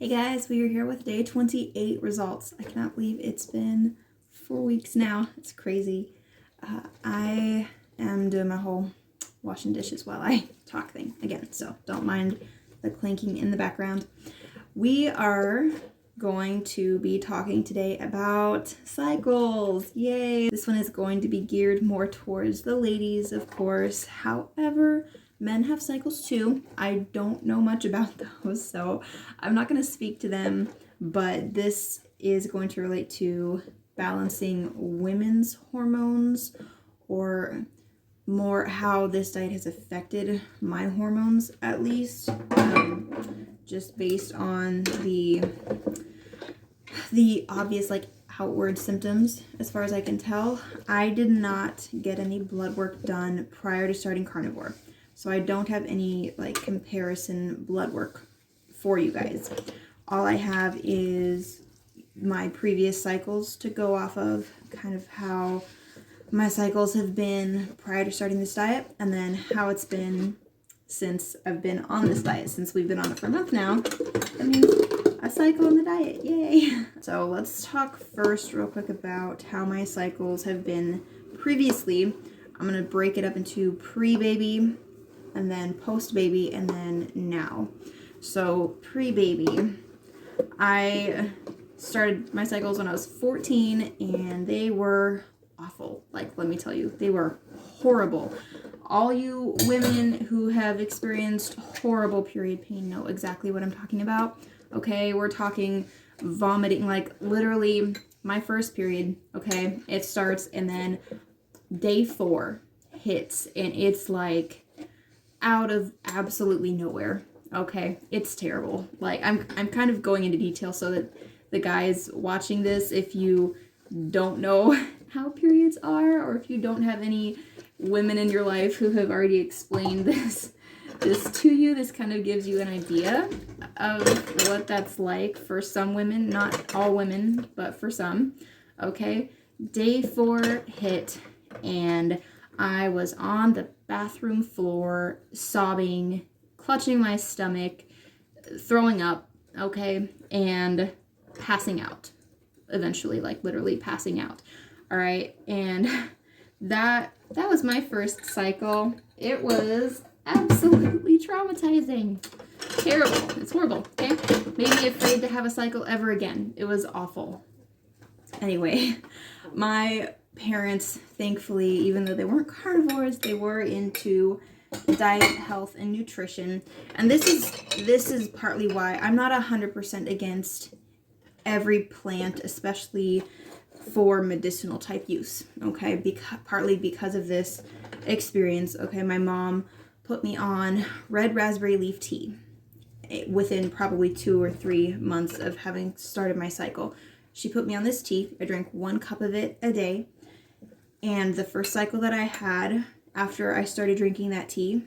Hey guys, we are here with day 28 results. I cannot believe it's been 4 weeks now. It's crazy. I am doing my whole washing dishes while I talk thing again, so don't mind the clanking in the background. We are going to be talking today about cycles. Yay! This one is going to be geared more towards the ladies, of course. However, men have cycles too. I don't know much about those, so I'm not going to speak to them, but this is going to relate to balancing women's hormones, or more how this diet has affected my hormones, at least, just based on the obvious, like, outward symptoms. As far as I can tell, I did not get any blood work done prior to starting Carnivore. So I don't have any like comparison blood work for you guys. All I have is my previous cycles to go off of, kind of how my cycles have been prior to starting this diet, and then how it's been since I've been on this diet. Since we've been on it for a month now, that means a cycle on the diet, yay! So let's talk first real quick about how my cycles have been previously. I'm gonna break it up into pre-baby, and then post-baby, and then now. So pre-baby, I started my cycles when I was 14, and they were awful. Like, let me tell you, they were horrible. All you women who have experienced horrible period pain know exactly what I'm talking about. Okay, we're talking vomiting, like literally my first period, okay, it starts and then day 4 hits, and it's like out of absolutely nowhere. Okay, it's terrible. Like, I'm kind of going into detail so that the guys watching this, if you don't know how periods are, or if you don't have any women in your life who have already explained this to you, this kind of gives you an idea of what that's like for some women. Not all women, but for some. Okay, day 4 hit, and I was on the bathroom floor, sobbing, clutching my stomach, throwing up, okay, and passing out. Eventually, like literally passing out. All right, and that was my first cycle. It was absolutely traumatizing. Terrible. It's horrible, okay? Made me afraid to have a cycle ever again. It was awful. Anyway, my parents, thankfully, even though they weren't carnivores, they were into diet, health, and nutrition. And this is partly why I'm not 100% against every plant, especially for medicinal type use, okay? Partly because of this experience, okay? My mom put me on red raspberry leaf tea within probably 2 or 3 months of having started my cycle. She put me on this tea. I drank 1 cup of it a day. And the first cycle that I had after I started drinking that tea,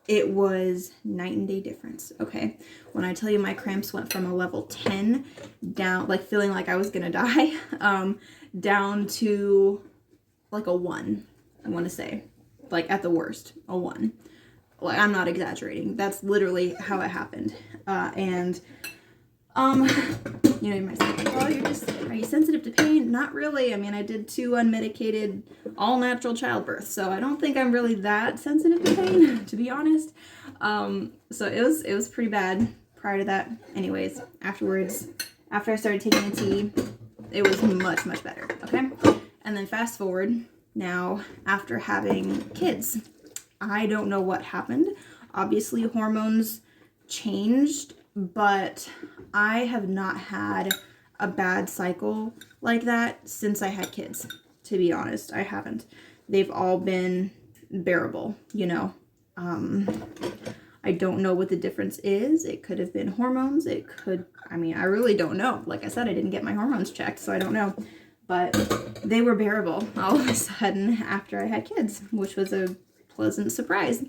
it was night and day difference, okay? When I tell you my cramps went from a level 10 down, like feeling like I was gonna die, down to like a 1, I wanna say. Like at the worst, a 1. Like, I'm not exaggerating. That's literally how it happened. You know, you might say, oh, are you sensitive to pain? Not really. I mean, I did 2 unmedicated, all-natural childbirths, so I don't think I'm really that sensitive to pain, to be honest. So it was pretty bad prior to that. Anyways, afterwards, after I started taking the tea, it was much, much better, okay? And then fast forward, now, after having kids, I don't know what happened. Obviously, hormones changed, but I have not had a bad cycle like that since I had kids, to be honest. I haven't. They've all been bearable, you know. I don't know what the difference is. It could have been hormones. It could, I mean, I really don't know. Like I said, I didn't get my hormones checked, so I don't know. But they were bearable all of a sudden after I had kids, which was a pleasant surprise.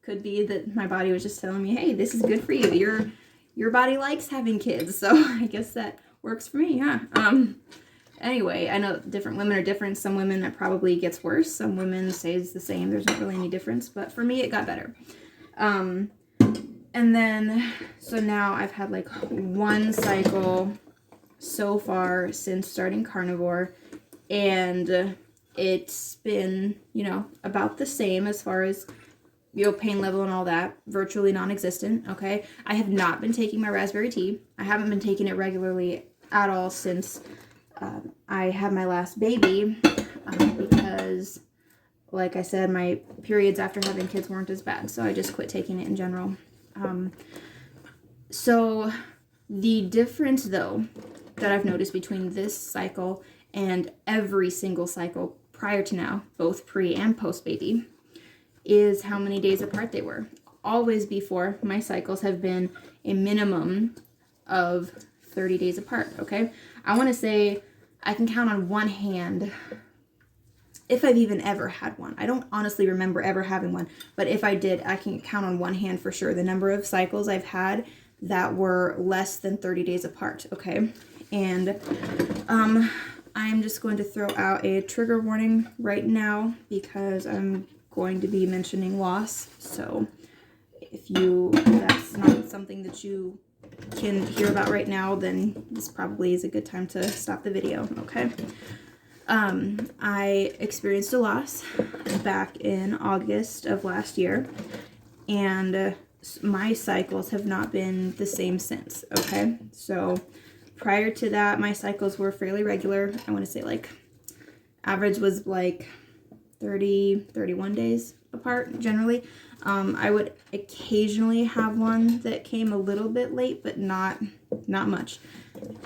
Could be that my body was just telling me, hey, this is good for you. Your body likes having kids, so I guess that works for me, huh? Anyway, I know different women are different. Some women it probably gets worse. Some women stays the same. There's not really any difference, but for me, it got better. And then, so now I've had like one cycle so far since starting Carnivore, and it's been, you know, about the same as far as, you know, pain level and all that, virtually non-existent, okay? I have not been taking my raspberry tea. I haven't been taking it regularly at all since I had my last baby, because, like I said, my periods after having kids weren't as bad, so I just quit taking it in general. So the difference, though, that I've noticed between this cycle and every single cycle prior to now, both pre and post baby, is how many days apart they were. Always before, my cycles have been a minimum of 30 days apart, okay? I want to say I can count on one hand if I've even ever had one. I don't honestly remember ever having one, but if I did, I can count on one hand for sure the number of cycles I've had that were less than 30 days apart, okay? And I'm just going to throw out a trigger warning right now because I'm going to be mentioning loss. So if that's not something that you can hear about right now, then this probably is a good time to stop the video, okay? I experienced a loss back in August of last year, and my cycles have not been the same since, okay? So prior to that, my cycles were fairly regular. I want to say like average was like 30, 31 days apart generally. I would occasionally have one that came a little bit late, but not much.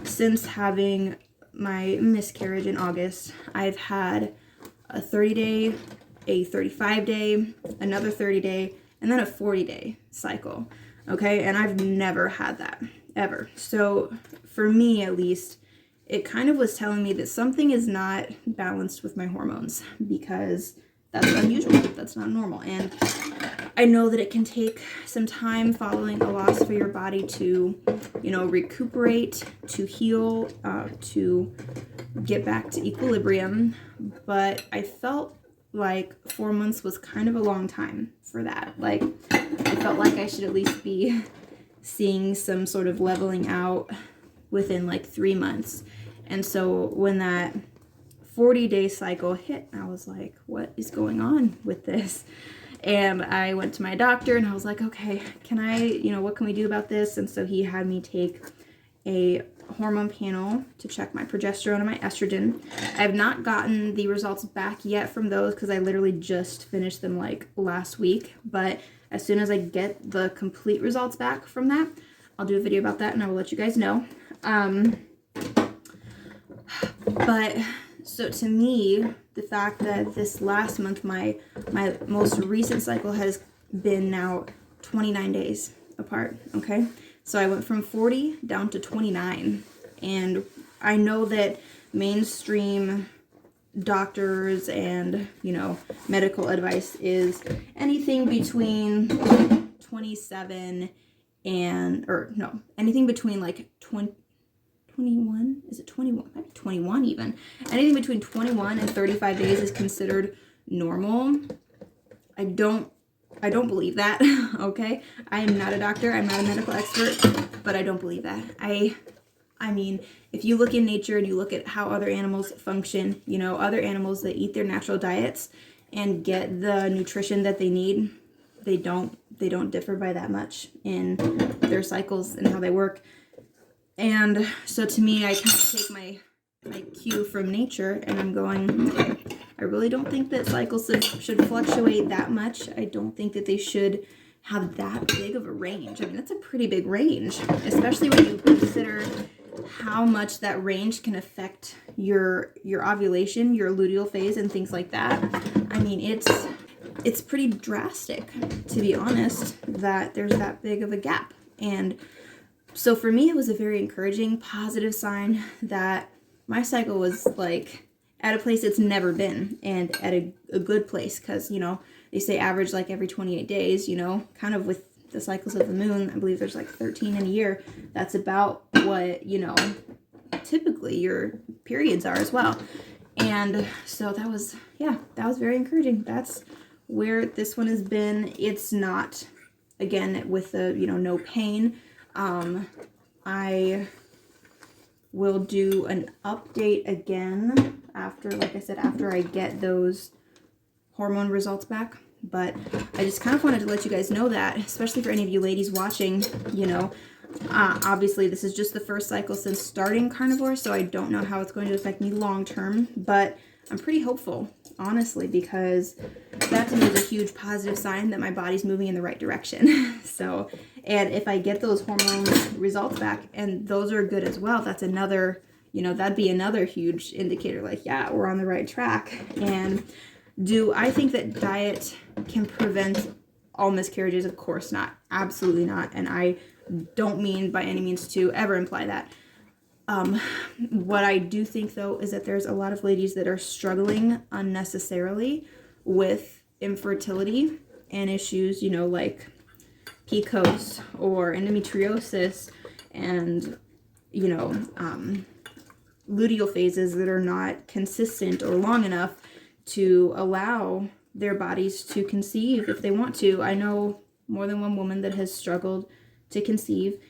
Since having my miscarriage in August, I've had a 30-day, a 35-day, another 30-day, and then a 40-day cycle, okay? And I've never had that, ever. So for me, at least, it kind of was telling me that something is not balanced with my hormones, because that's unusual, that's not normal. And I know that it can take some time following a loss for your body to, you know, recuperate, to heal, to get back to equilibrium. But I felt like 4 months was kind of a long time for that. Like, I felt like I should at least be seeing some sort of leveling out within like 3 months. And so when that 40-day cycle hit, I was like, what is going on with this? And I went to my doctor and I was like, okay, what can we do about this? And so he had me take a hormone panel to check my progesterone and my estrogen. I have not gotten the results back yet from those because I literally just finished them like last week. But as soon as I get the complete results back from that, I'll do a video about that and I will let you guys know. But so to me, the fact that this last month, my most recent cycle has been now 29 days apart, okay? So I went from 40 down to 29. And I know that mainstream doctors and, you know, medical advice is anything between 27 and, or no, anything between like 21, is it 21? Maybe 21 even. Anything between 21 and 35 days is considered normal. I don't believe that, okay? I am not a doctor, I'm not a medical expert, but I don't believe that. I mean, if you look in nature and you look at how other animals function, you know, other animals that eat their natural diets and get the nutrition that they need, they don't differ by that much in their cycles and how they work. And so to me, I kind of take my cue from nature and I'm going, okay, I really don't think that cycles should fluctuate that much. I don't think that they should have that big of a range. I mean, that's a pretty big range, especially when you consider how much that range can affect your ovulation, your luteal phase, and things like that. I mean, it's pretty drastic, to be honest, that there's that big of a gap. And so for me, it was a very encouraging, positive sign that my cycle was like at a place it's never been, and at a good place, because, you know, they say average like every 28 days, you know, kind of with the cycles of the moon. I believe there's like 13 in a year. That's about what, you know, typically your periods are as well. And so that was very encouraging. That's where this one has been. It's not again, with the, no pain. I will do an update again after, like I said, after I get those hormone results back. But I just kind of wanted to let you guys know that, especially for any of you ladies watching, obviously this is just the first cycle since starting carnivore, so I don't know how it's going to affect me long term, but I'm pretty hopeful, honestly, because that to me is a huge positive sign that my body's moving in the right direction. So, and if I get those hormone results back and those are good as well, that's another, that'd be another huge indicator, like, yeah, we're on the right track. And do I think that diet can prevent all miscarriages? Of course not. Absolutely not. And I don't mean by any means to ever imply that. What I do think, though, is that there's a lot of ladies that are struggling unnecessarily with infertility and issues, like PCOS or endometriosis and, luteal phases that are not consistent or long enough to allow their bodies to conceive if they want to. I know more than one woman that has struggled to conceive,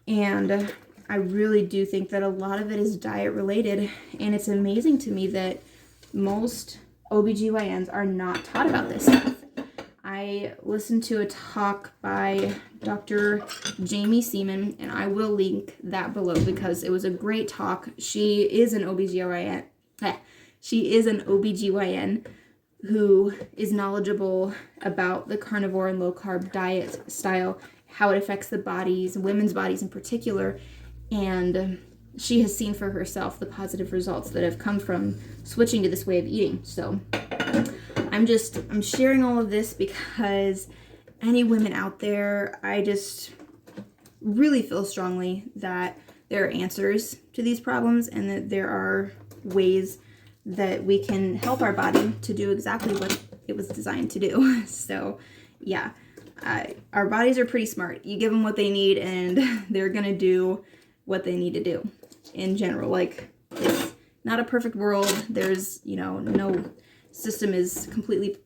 and I really do think that a lot of it is diet related, and it's amazing to me that most OBGYNs are not taught about this stuff. I listened to a talk by Dr. Jaime Seeman, and I will link that below because it was a great talk. She is an OBGYN. She is an OBGYN who is knowledgeable about the carnivore and low carb diet style, how it affects the bodies, women's bodies in particular, and she has seen for herself the positive results that have come from switching to this way of eating. So I'm sharing all of this because any women out there, I just really feel strongly that there are answers to these problems and that there are ways that we can help our body to do exactly what it was designed to do. So yeah, our bodies are pretty smart. You give them what they need and they're gonna do what they need to do in general. Like, it's not a perfect world. There's, no system is completely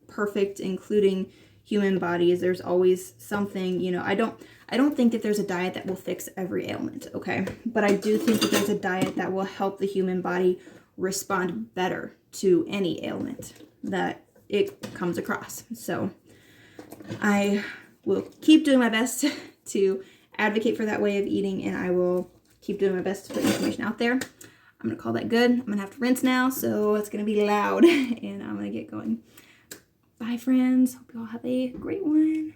perfect, including human bodies. There's always something, I don't think that there's a diet that will fix every ailment, okay? But I do think that there's a diet that will help the human body respond better to any ailment that it comes across. So I will keep doing my best to advocate for that way of eating, and I will keep doing my best to put information out there. I'm going to call that good. I'm going to have to rinse now, so it's going to be loud, and I'm going to get going. Bye, friends. Hope you all have a great one.